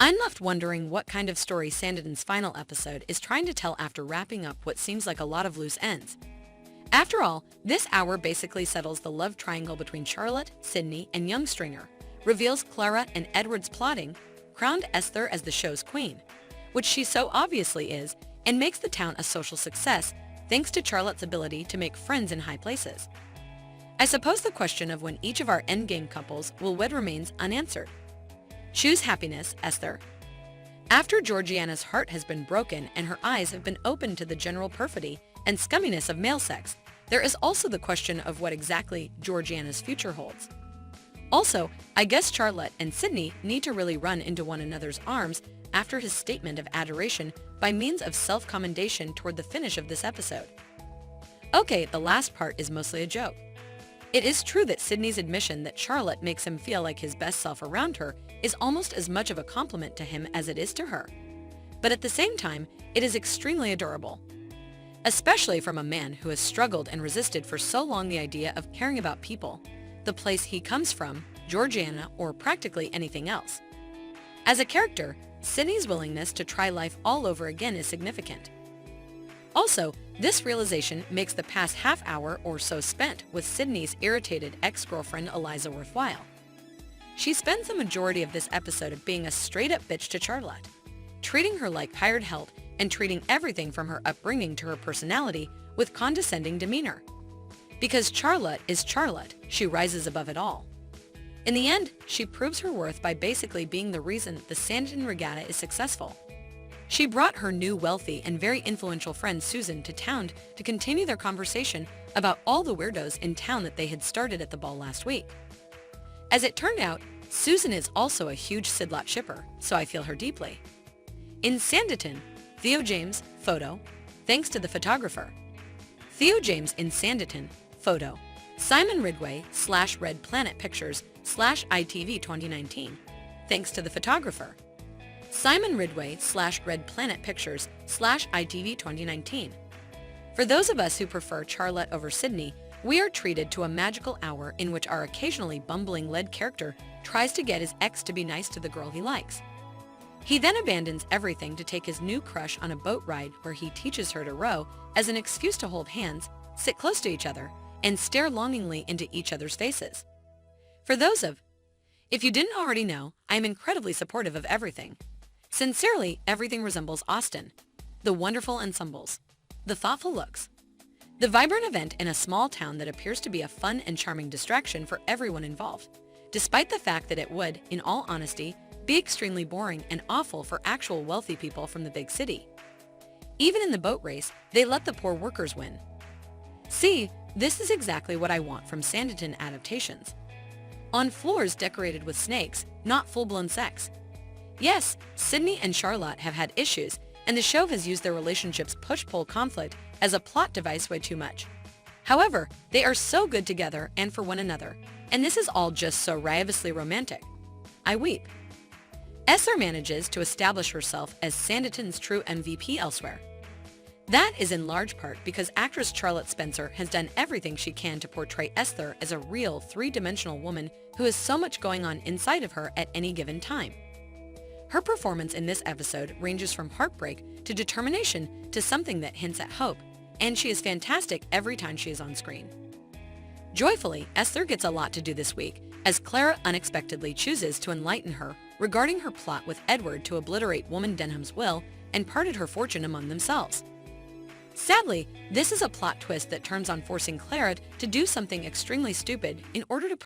I'm left wondering what kind of story Sanditon's final episode is trying to tell after wrapping up what seems like a lot of loose ends. After all, this hour basically settles the love triangle between Charlotte, Sydney, and young Stringer, reveals Clara and Edward's plotting, crowned Esther as the show's queen, which she so obviously is, and makes the town a social success thanks to Charlotte's ability to make friends in high places. I suppose the question of when each of our endgame couples will wed remains unanswered. Choose happiness, Esther. After Georgiana's heart has been broken and her eyes have been opened to the general perfidy and scumminess of male sex, there is also the question of what exactly Georgiana's future holds. Also, I guess Charlotte and Sydney need to really run into one another's arms after his statement of adoration by means of self-commendation toward the finish of this episode. Okay, the last part is mostly a joke. It is true that Sydney's admission that Charlotte makes him feel like his best self around her is almost as much of a compliment to him as it is to her. But at the same time, it is extremely adorable. Especially from a man who has struggled and resisted for so long the idea of caring about people, the place he comes from, Georgiana, or practically anything else. As a character, Sydney's willingness to try life all over again is significant. Also, this realization makes the past half hour or so spent with Sydney's irritated ex-girlfriend Eliza worthwhile. She spends the majority of this episode being a straight-up bitch to Charlotte, treating her like hired help and treating everything from her upbringing to her personality with condescending demeanor. Because Charlotte is Charlotte, she rises above it all. In the end, she proves her worth by basically being the reason the Sanditon Regatta is successful. She brought her new wealthy and very influential friend Susan to town to continue their conversation about all the weirdos in town that they had started at the ball last week. As it turned out, Susan is also a huge Sidlot shipper, so I feel her deeply. In Sanditon, Theo James, photo, thanks to the photographer. Theo James in Sanditon, photo, Simon Ridgway / Red Planet Pictures / ITV 2019, thanks to the photographer. Simon Ridgway / Red Planet Pictures / ITV 2019. For those of us who prefer Charlotte over Sydney, we are treated to a magical hour in which our occasionally bumbling lead character tries to get his ex to be nice to the girl he likes. He then abandons everything to take his new crush on a boat ride where he teaches her to row as an excuse to hold hands, sit close to each other, and stare longingly into each other's faces. For those of, if you didn't already know, I am incredibly supportive of everything. Sincerely, everything resembles Austin. The wonderful ensembles, the thoughtful looks, the vibrant event in a small town that appears to be a fun and charming distraction for everyone involved, despite the fact that it would, in all honesty, be extremely boring and awful for actual wealthy people from the big city. Even in the boat race, they let the poor workers win. See, this is exactly what I want from Sanditon adaptations. On floors decorated with snakes, not full-blown sex. Yes, Sydney and Charlotte have had issues, and the show has used their relationship's push-pull conflict as a plot device way too much. However, they are so good together and for one another, and this is all just so riotously romantic. I weep. Esther manages to establish herself as Sanditon's true MVP elsewhere. That is in large part because actress Charlotte Spencer has done everything she can to portray Esther as a real three-dimensional woman who has so much going on inside of her at any given time. Her performance in this episode ranges from heartbreak to determination to something that hints at hope, and she is fantastic every time she is on screen. Joyfully, Esther gets a lot to do this week, as Clara unexpectedly chooses to enlighten her regarding her plot with Edward to obliterate woman Denham's will and parted her fortune among themselves. Sadly, this is a plot twist that turns on forcing Clara to do something extremely stupid in order to